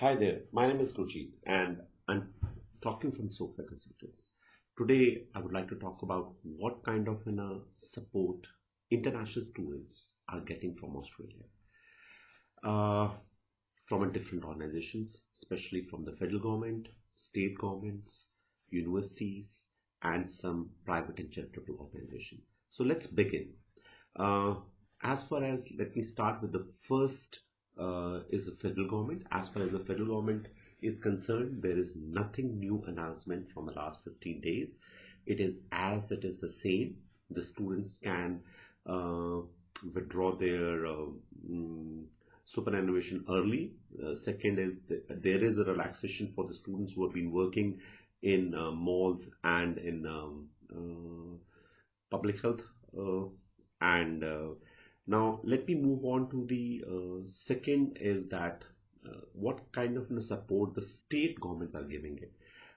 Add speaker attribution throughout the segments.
Speaker 1: Hi there, my name is Gurjeet and I'm talking from Sophia Consultants. Today, I would like to talk about what kind of support international students are getting from Australia, uh, from different organizations, especially from the federal government, state governments, universities, and some private and charitable organizations. So let's begin. Uh, as far as let me start with the first is the federal government. As far as the federal government is concerned, there is nothing new announcement from the last 15 days. It is as it is the same. The students can uh, withdraw their superannuation early. Second is there is a relaxation for the students who have been working in malls and in public health and now let me move on to the second is that what kind of support the state governments are giving it.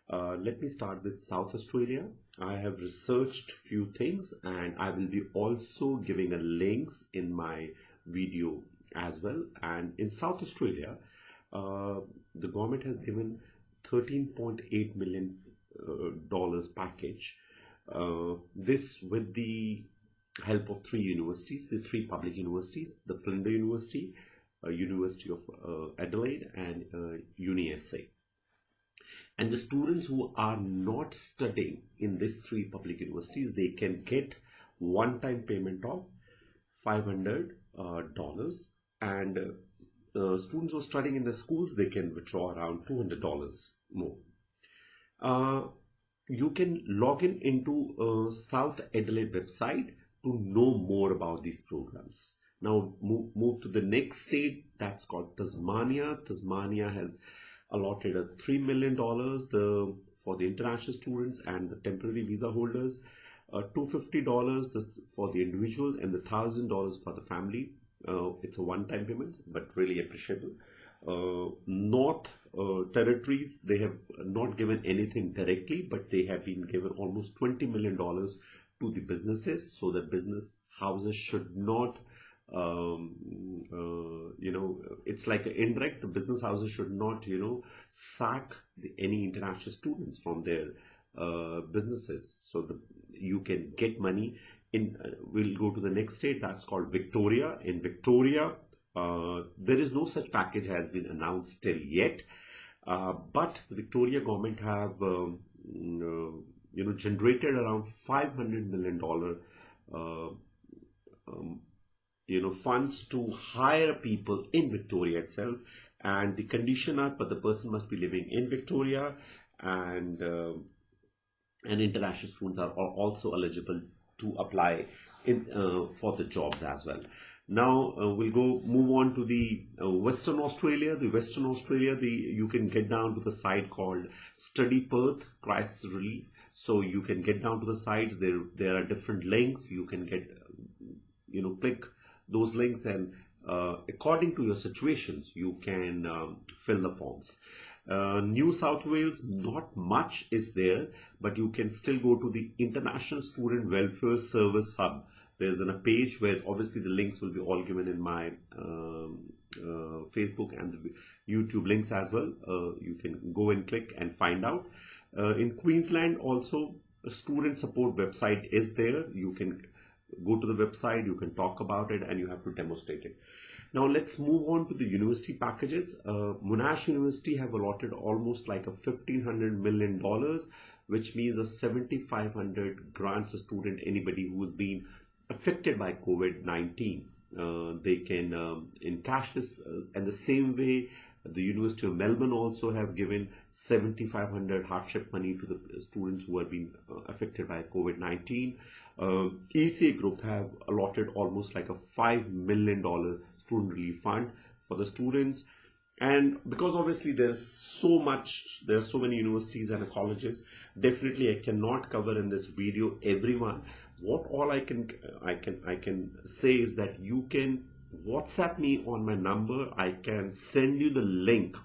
Speaker 1: Let me start with South Australia. I have researched few things and I will be also giving a links in my video as well. And in South Australia, the government has given 13.8 million dollars package. This with the help of three universities, the three public universities, the Flinders University, University of Adelaide, and UniSA. And the students who are not studying in these three public universities, they can get one-time payment of $500, and students who are studying in the schools, they can withdraw around $200 more. You can log in into South Adelaide website to know more about these programs. Now move to the next state, that's called Tasmania. Tasmania has allotted a $3 million for the international students and the temporary visa holders, $250 for the individual and the $1,000 for the family. It's a one-time payment, but really appreciable. North territories, they have not given anything directly, but they have been given almost $20 million to the businesses, so that business houses should not it's like an indirect. The business houses should not sack any international students from their businesses, so you can get money in. We'll go to the next state, that's called Victoria. In Victoria, there is no such package has been announced till yet, but the Victoria government have generated around $500 million funds to hire people in Victoria itself, and the condition are, but the person must be living in Victoria, and international students are also eligible to apply for the jobs as well. Now we'll move on to the Western Australia. The Western Australia, you can get down to the site called Study Perth Crisis Relief. So you can get down to the sites. There are different links. You can get click those links, and according to your situations, you can fill the forms. New South Wales, not much is there, but you can still go to the International Student Welfare Service Hub. There's a page where obviously the links will be all given in my Facebook and the YouTube links as well. You can go and click and find out. In Queensland also, a student support website is there. You can go to the website, you can talk about it, and you have to demonstrate it. Now let's move on to the university packages. Monash University have allotted almost like a $1,500 million, which means a 7,500 grants a student, anybody who's been affected by COVID-19. They can in cashless, and the same way the University of Melbourne also have given 7,500 hardship money to the students who have been affected by COVID-19. ECA Group have allotted almost like a $5 million student relief fund for the students. And because obviously there are so many universities and colleges, definitely I cannot cover in this video everyone. What all I can say is that you can WhatsApp me on my number. I can send you the link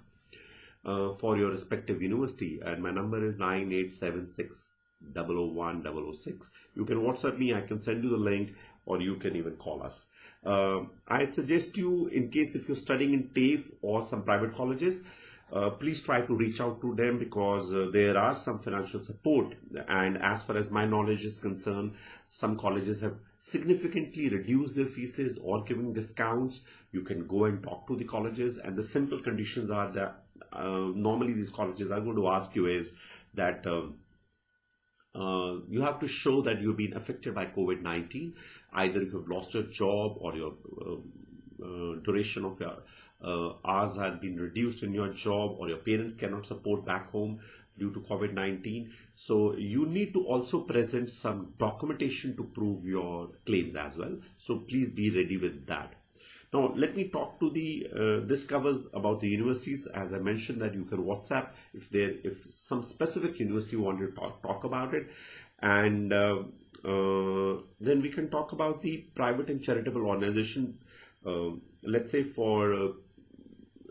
Speaker 1: for your respective university, and my number is 9876001006. You can WhatsApp me, I can send you the link, or you can even call us. I suggest you, in case if you're studying in TAFE or some private colleges, please try to reach out to them, because there are some financial support. And as far as my knowledge is concerned, some colleges have significantly reduced their fees or giving discounts. You can go and talk to the colleges, and the simple conditions are that normally these colleges are going to ask you is that you have to show that you've been affected by COVID-19, either if you've lost your job or your duration of your hours have been reduced in your job, or your parents cannot support back home due to COVID-19. So you need to also present some documentation to prove your claims as well. So please be ready with that. Now let me talk to this covers about the universities. As I mentioned, that you can WhatsApp if some specific university wanted to talk about it, and then we can talk about the private and charitable organization. Let's say for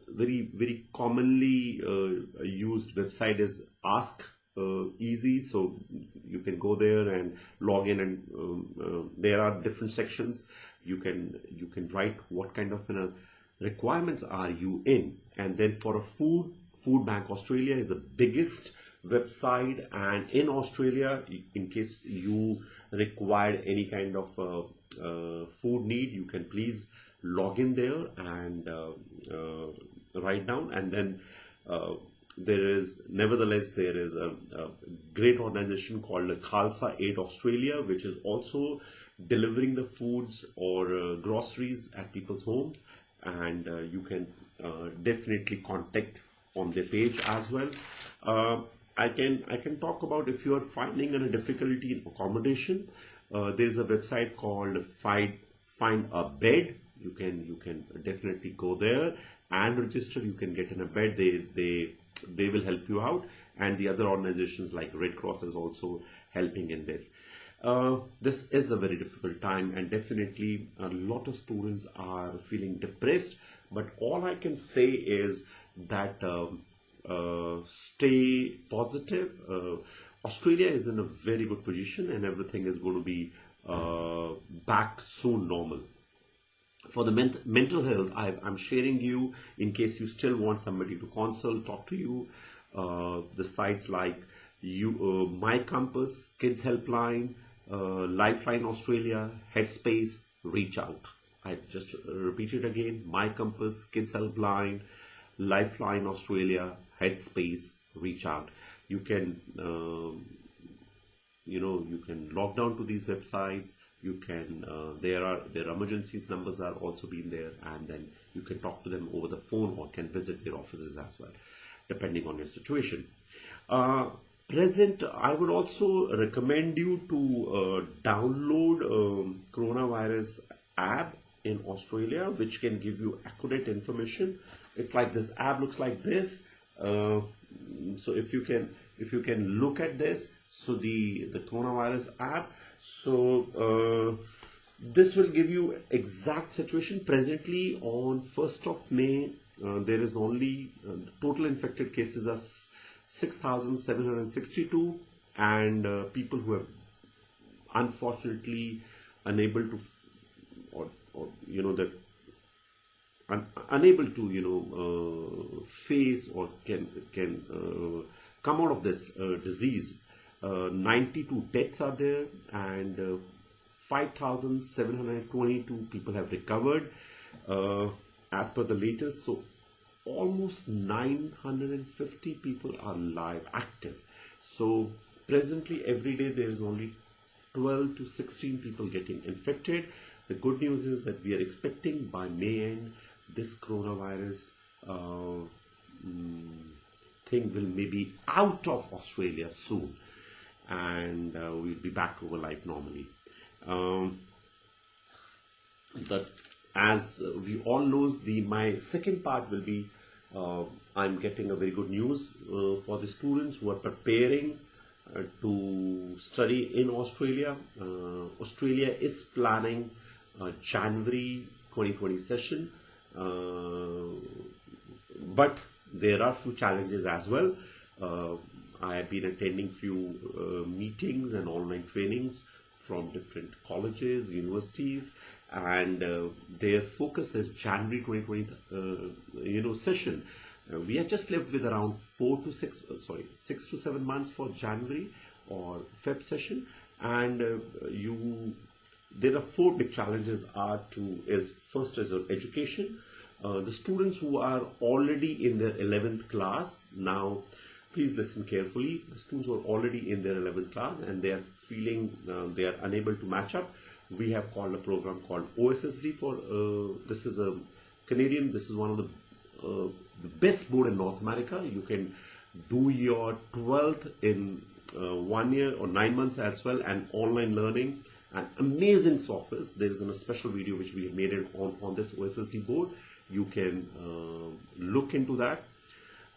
Speaker 1: very commonly used website is Ask Easy. So you can go there and log in, and there are different sections. You can write what kind of requirements are you in. And then for a Food Bank Australia is the biggest website, and in Australia, in case you require any kind of food need, you can please log in there and write down. And then there is a great organization called Khalsa Aid Australia, which is also delivering the foods or groceries at people's homes, and you can definitely contact on their page as well. I can talk about if you are finding a difficulty in accommodation. There's a website called Find a Bed. You can definitely go there and register. You can get in a bed. They will help you out, and the other organizations like Red Cross is also helping in this. This is a very difficult time, and definitely a lot of students are feeling depressed. But all I can say is that stay positive. Australia is in a very good position, and everything is going to be back soon normal. For the mental health, I'm sharing you, in case you still want somebody to consult, talk to you, the sites like My Compass, Kids Helpline, Lifeline Australia, Headspace, Reach Out. I just repeat it again: My Compass, Kids Helpline, Lifeline Australia, Headspace, Reach Out. You can you can log down to these websites. You can their emergencies numbers are also being there, and then you can talk to them over the phone or can visit their offices as well, depending on your situation. I would also recommend you to download coronavirus app in Australia, which can give you accurate information. It's like this app looks like this. So if you can look at this, so the coronavirus app, so this will give you exact situation. Presently on 1st of May, there is only total infected cases are 6,762, and people who have unfortunately unable to unable to face or can come out of this disease. 92 deaths are there, and 5,722 people have recovered as per the latest. So almost 950 people are live active. So presently every day there is only 12 to 16 people getting infected. The good news is that we are expecting by May end this coronavirus thing will maybe out of Australia soon, and we'll be back to our life normally. But as we all know, my second part will be I'm getting a very good news for the students who are preparing to study in Australia. Australia is planning January 2020 session, but there are few challenges as well. I have been attending few meetings and online trainings from different colleges, universities, and their focus is January 2020 session. We are just left with around 6 to 7 months for January or Feb session, and there are 4 big challenges. First is education. The students who are already in their 11th class now. Please listen carefully. The students who are already in their 11th class and they are feeling they are unable to match up, we have called a program called OSSD this is a Canadian, this is one of the best board in North America. You can do your 12th in 1 year or 9 months as well, and online learning and amazing software. There is a special video which we have made it on this OSSD board. You can look into that.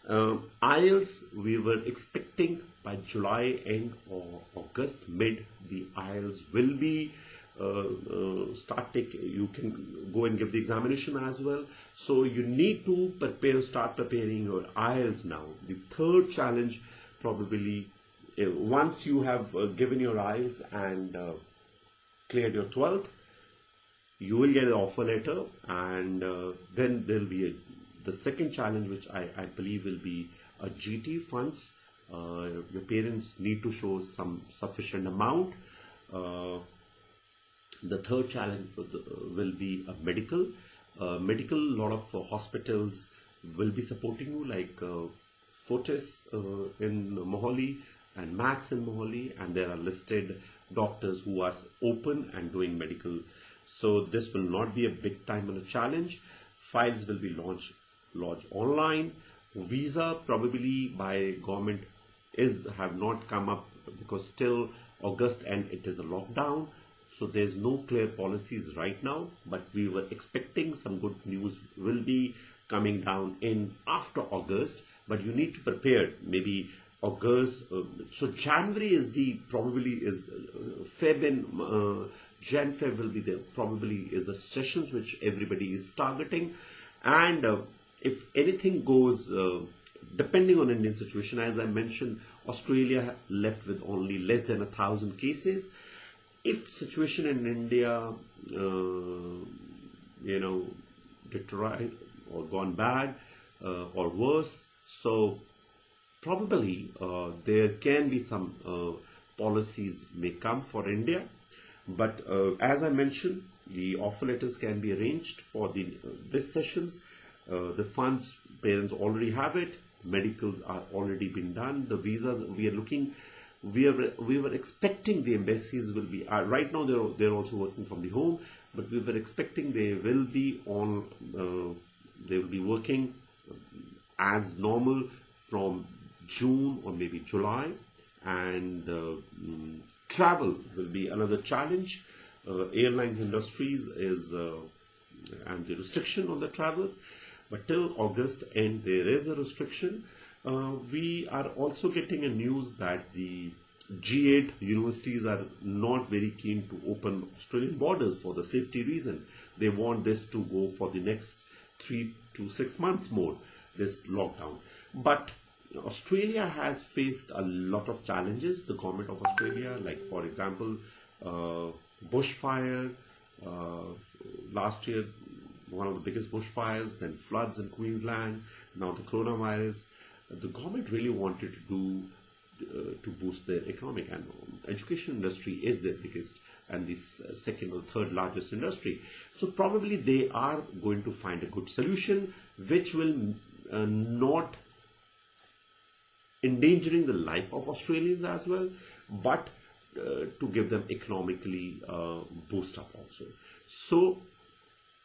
Speaker 1: IELTS, we were expecting by July end or August mid, the IELTS will be you can go and give the examination as well. So you need to start preparing your IELTS now. The third challenge, probably once you have given your IELTS and cleared your 12th, you will get an offer letter, and then there will be the second challenge, which I believe will be a GT funds. Your parents need to show some sufficient amount. The third challenge will be a medical. A lot of hospitals will be supporting you, like Fortis in Mohali and Max in Mohali, and there are listed doctors who are open and doing medical. So this will not be a big time and a challenge. Files will be launched online. Visa probably by government have not come up, because still August and it is a lockdown. So there's no clear policies right now, but we were expecting some good news will be coming down in after August. But you need to prepare maybe August. So January is Feb and Jan-Feb will be there. Probably is the sessions which everybody is targeting, and if anything goes, depending on Indian situation, as I mentioned, Australia left with only less than 1,000 cases. If situation in India, deteriorate or gone bad or worse, so probably there can be some policies may come for India. But as I mentioned, the offer letters can be arranged for this sessions. The funds, parents already have it. Medicals are already been done. The visas we are looking. We were expecting the embassies will be right now. They're also working from the home, but we were expecting they will be working as normal from June or maybe July, and travel will be another challenge. Airlines industries is and the restriction on the travels, but till August end there is a restriction. We are also getting a news that the G8 universities are not very keen to open Australian borders for the safety reason. They want this to go for the next 3 to 6 months more, this lockdown. But Australia has faced a lot of challenges, the government of Australia, like for example, bushfire, last year one of the biggest bushfires, then floods in Queensland, now the coronavirus. The government really wanted to do to boost their economic, and education industry is their biggest and the second or third largest industry. So probably they are going to find a good solution which will not endangering the life of Australians as well, but to give them economically boost up also. So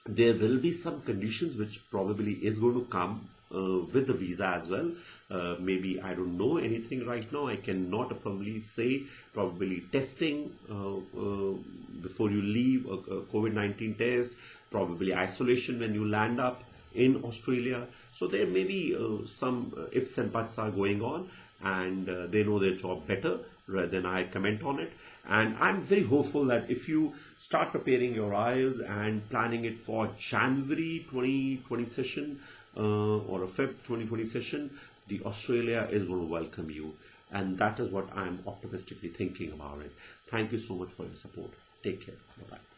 Speaker 1: there will be some conditions which probably is going to come with the visa as well. Maybe I don't know anything right now. I cannot firmly say. Probably testing before you leave, a COVID-19 test, probably isolation when you land up in Australia. So there may be some ifs and buts are going on, and they know their job better rather than I comment on it. And I'm very hopeful that if you start preparing your IELTS and planning it for January 2020 session or a Feb 2020 session, the Australia is going to welcome you. And that is what I'm optimistically thinking about it. Thank you so much for your support. Take care. Bye-bye.